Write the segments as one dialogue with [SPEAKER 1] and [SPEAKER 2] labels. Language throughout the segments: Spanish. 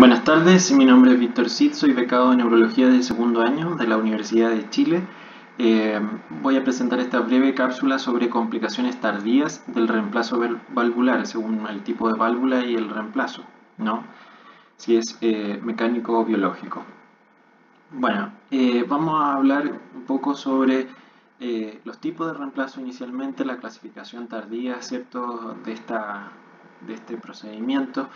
[SPEAKER 1] Buenas tardes, mi nombre es Víctor Cid, soy becado en Neurología de segundo año de la Universidad de Chile. Voy a presentar esta breve cápsula sobre complicaciones tardías del reemplazo valvular, según el tipo de válvula y el reemplazo, ¿no? Si es mecánico o biológico. Bueno, vamos a hablar un poco sobre los tipos de reemplazo inicialmente, la clasificación tardía, ¿cierto?, de este procedimiento,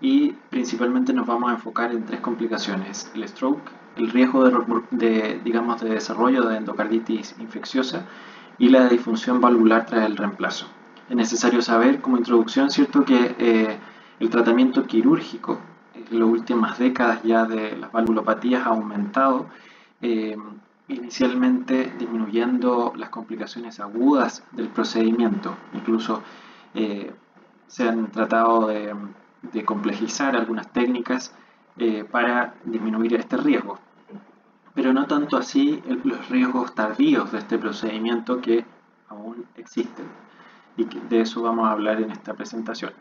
[SPEAKER 1] y principalmente nos vamos a enfocar en tres complicaciones: el stroke, el riesgo digamos, de desarrollo de endocarditis infecciosa y la disfunción valvular tras el reemplazo. Es necesario saber como introducción, ¿cierto?, que el tratamiento quirúrgico en las últimas décadas ya de las valvulopatías ha aumentado, inicialmente disminuyendo las complicaciones agudas del procedimiento. Incluso se han tratado de complejizar algunas técnicas para disminuir este riesgo, pero no tanto así los riesgos tardíos de este procedimiento, que aún existen, y de eso vamos a hablar en esta presentación.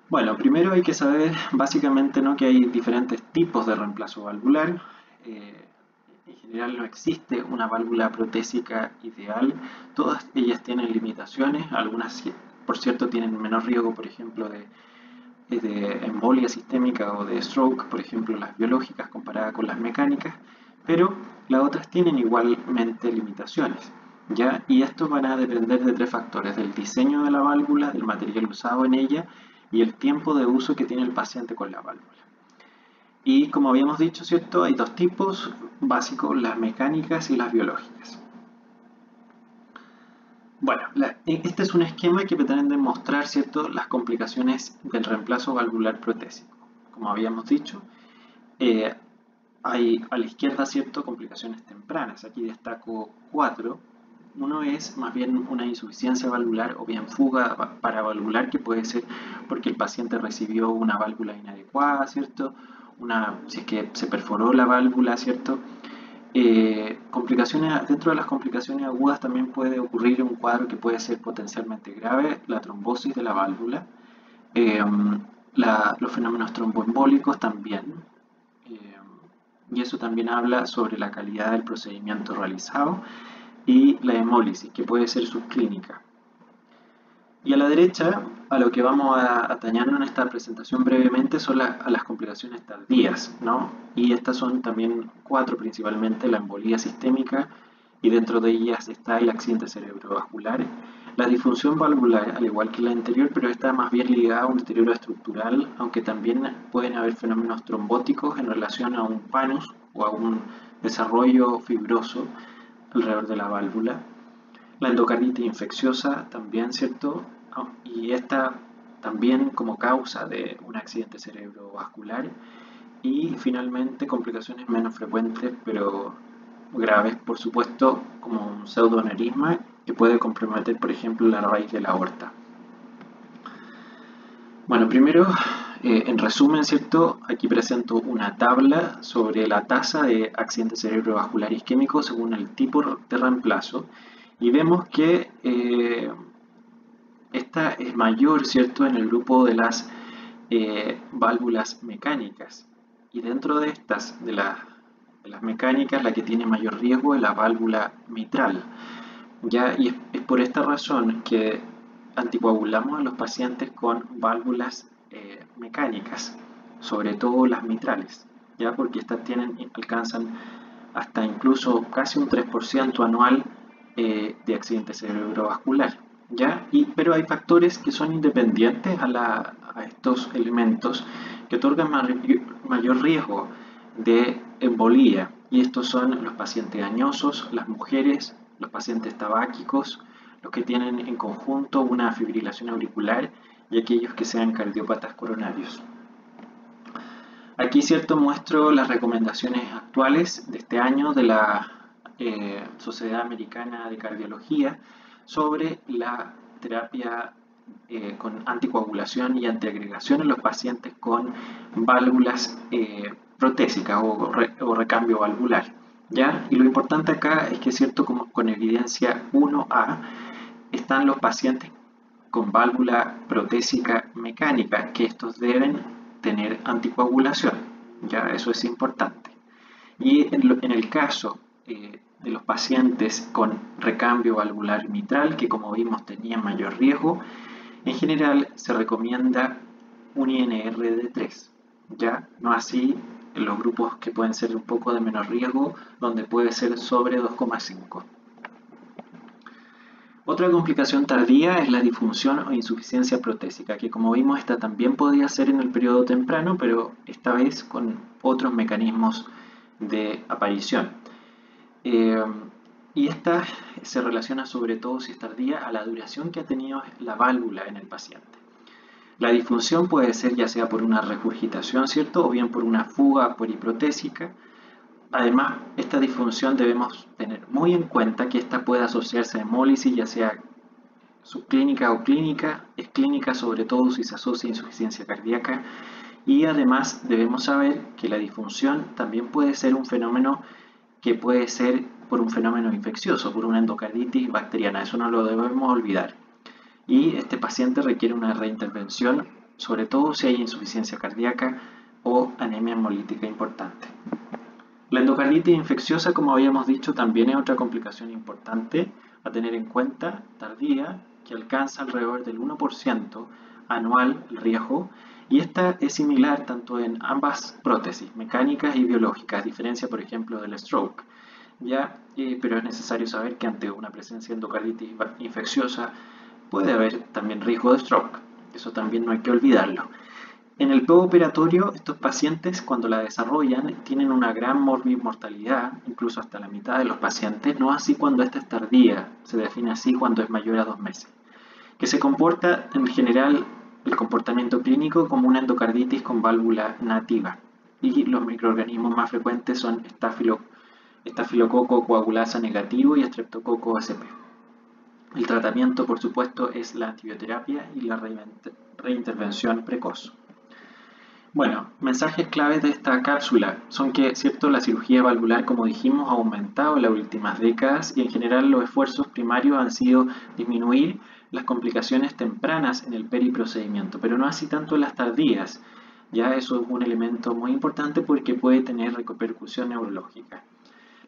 [SPEAKER 1] Bueno, primero hay que saber básicamente, ¿no?, que hay diferentes tipos de reemplazo valvular. En general no existe una válvula protésica ideal, todas ellas tienen limitaciones, algunas por cierto tienen menor riesgo, por ejemplo, de embolia sistémica o de stroke, por ejemplo las biológicas comparadas con las mecánicas, pero las otras tienen igualmente limitaciones, ¿ya? Y estos van a depender de tres factores: del diseño de la válvula, del material usado en ella y el tiempo de uso que tiene el paciente con la válvula. Y como habíamos dicho, ¿cierto?, hay dos tipos básicos: las mecánicas y las biológicas. Bueno, este es un esquema que pretende mostrar, ¿cierto?, las complicaciones del reemplazo valvular protésico. Como habíamos dicho, hay a la izquierda, ¿cierto?, complicaciones tempranas. Aquí destaco 4. Uno es más bien una insuficiencia valvular o bien fuga paravalvular, que puede ser porque el paciente recibió una válvula inadecuada, ¿cierto?, si es que se perforó la válvula, ¿cierto? Dentro de las complicaciones agudas también puede ocurrir un cuadro que puede ser potencialmente grave: la trombosis de la válvula, los fenómenos tromboembólicos también, y eso también habla sobre la calidad del procedimiento realizado, y la hemólisis, que puede ser subclínica. Y a la derecha, a lo que vamos a atañarnos en esta presentación brevemente, son a las complicaciones tardías, ¿no? Y estas son también 4 principalmente: la embolía sistémica, y dentro de ellas está el accidente cerebrovascular, la disfunción valvular, al igual que la anterior, pero está más bien ligada a un deterioro estructural, aunque también pueden haber fenómenos trombóticos en relación a un panus o a un desarrollo fibroso alrededor de la válvula. La endocarditis infecciosa también, ¿cierto? Y esta también como causa de un accidente cerebrovascular. Y finalmente complicaciones menos frecuentes pero graves, por supuesto, como un pseudoaneurisma que puede comprometer, por ejemplo, la raíz de la aorta. Bueno, primero, en resumen, ¿cierto?, aquí presento una tabla sobre la tasa de accidente cerebrovascular isquémico según el tipo de reemplazo, y vemos que esta es mayor, ¿cierto?, en el grupo de las válvulas mecánicas, y dentro de estas, de las mecánicas, la que tiene mayor riesgo es la válvula mitral, ¿ya? Y es por esta razón que anticoagulamos a los pacientes con válvulas mecánicas, sobre todo las mitrales, ¿ya? Porque estas alcanzan hasta incluso casi un 3% anual de accidente cerebrovascular, ¿ya? Pero hay factores que son independientes a estos elementos que otorgan mayor riesgo de embolía, y estos son los pacientes añosos, las mujeres, los pacientes tabáquicos, los que tienen en conjunto una fibrilación auricular y aquellos que sean cardiópatas coronarios. Aquí, ¿cierto?, muestro las recomendaciones actuales de este año de la Sociedad Americana de Cardiología sobre la terapia con anticoagulación y antiagregación en los pacientes con válvulas protésicas o recambio valvular, ¿ya? Y lo importante acá es que, ¿cierto?, como con evidencia 1A, están los pacientes con válvula protésica mecánica, que estos deben tener anticoagulación. Ya, eso es importante. Y en el caso de los pacientes con recambio valvular mitral, que como vimos tenían mayor riesgo, en general se recomienda un INR de 3, ya no así en los grupos que pueden ser un poco de menor riesgo, donde puede ser sobre 2,5. Otra complicación tardía es la disfunción o insuficiencia protésica, que como vimos esta también podía ser en el periodo temprano, pero esta vez con otros mecanismos de aparición. Y esta se relaciona sobre todo, si es tardía, a la duración que ha tenido la válvula en el paciente. La disfunción puede ser ya sea por una regurgitación, ¿cierto? O bien por una fuga poliprotésica. Además, esta disfunción debemos tener muy en cuenta que esta puede asociarse a hemólisis, ya sea subclínica o clínica. Es clínica sobre todo si se asocia a insuficiencia cardíaca. Y además debemos saber que la disfunción también puede ser un fenómeno que puede ser por un fenómeno infeccioso, por una endocarditis bacteriana. Eso no lo debemos olvidar. Y este paciente requiere una reintervención, sobre todo si hay insuficiencia cardíaca o anemia hemolítica importante. La endocarditis infecciosa, como habíamos dicho, también es otra complicación importante a tener en cuenta, tardía, que alcanza alrededor del 1% anual el riesgo, y esta es similar tanto en ambas prótesis, mecánicas y biológicas, a diferencia, por ejemplo, del stroke. Pero es necesario saber que ante una presencia de endocarditis infecciosa puede haber también riesgo de stroke. Eso también no hay que olvidarlo. En el postoperatorio, estos pacientes cuando la desarrollan tienen una gran mortalidad, incluso hasta la mitad de los pacientes, no así cuando esta es tardía, se define así cuando es mayor a 2 meses, que se comporta en general el comportamiento clínico como una endocarditis con válvula nativa, y los microorganismos más frecuentes son estafilococo coagulasa negativo y streptococo SP. El tratamiento, por supuesto, es la antibioterapia y la reintervención precoz. Bueno, mensajes claves de esta cápsula son que, cierto, la cirugía valvular, como dijimos, ha aumentado en las últimas décadas y en general los esfuerzos primarios han sido disminuir las complicaciones tempranas en el periprocedimiento, pero no así tanto las tardías. Ya eso es un elemento muy importante porque puede tener repercusión neurológica.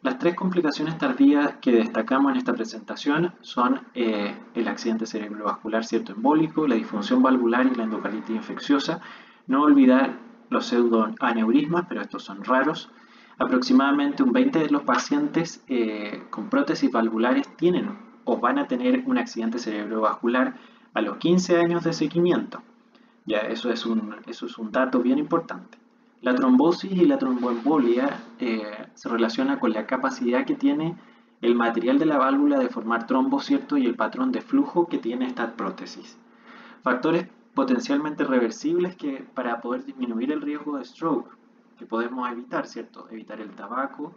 [SPEAKER 1] Las 3 complicaciones tardías que destacamos en esta presentación son el accidente cerebrovascular, cierto, embólico, la disfunción valvular y la endocarditis infecciosa. No olvidar los pseudoaneurismas, pero estos son raros. Aproximadamente un 20 de los pacientes con prótesis valvulares tienen o van a tener un accidente cerebrovascular a los 15 años de seguimiento. Ya, eso es un dato bien importante. La trombosis y la tromboembolia se relaciona con la capacidad que tiene el material de la válvula de formar trombos, ¿cierto? Y el patrón de flujo que tiene esta prótesis. Factores potencialmente reversibles que para poder disminuir el riesgo de stroke que podemos evitar, ¿cierto? Evitar el tabaco,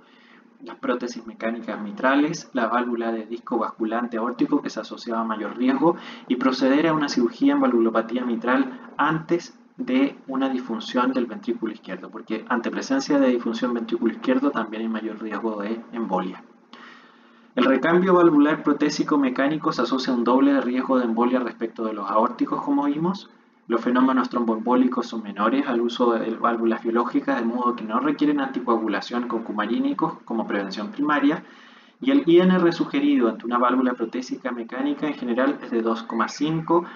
[SPEAKER 1] las prótesis mecánicas mitrales, la válvula de disco basculante aórtico que se asociaba a mayor riesgo y proceder a una cirugía en valvulopatía mitral antes de una disfunción del ventrículo izquierdo, porque ante presencia de disfunción ventrículo izquierdo también hay mayor riesgo de embolia. El recambio valvular protésico mecánico se asocia a un doble riesgo de embolia respecto de los aórticos, como vimos. Los fenómenos tromboembólicos son menores al uso de válvulas biológicas, de modo que no requieren anticoagulación con cumarínicos como prevención primaria. Y el INR sugerido ante una válvula protésica mecánica en general es de 2,5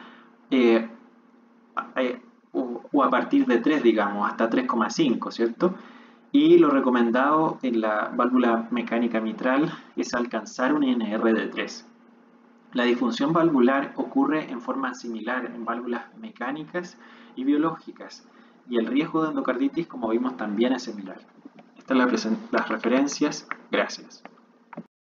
[SPEAKER 1] o a partir de 3, digamos, hasta 3,5, ¿cierto? Y lo recomendado en la válvula mecánica mitral es alcanzar un INR de 3. La disfunción valvular ocurre en forma similar en válvulas mecánicas y biológicas, y el riesgo de endocarditis, como vimos, también es similar. Estas son las referencias. Gracias.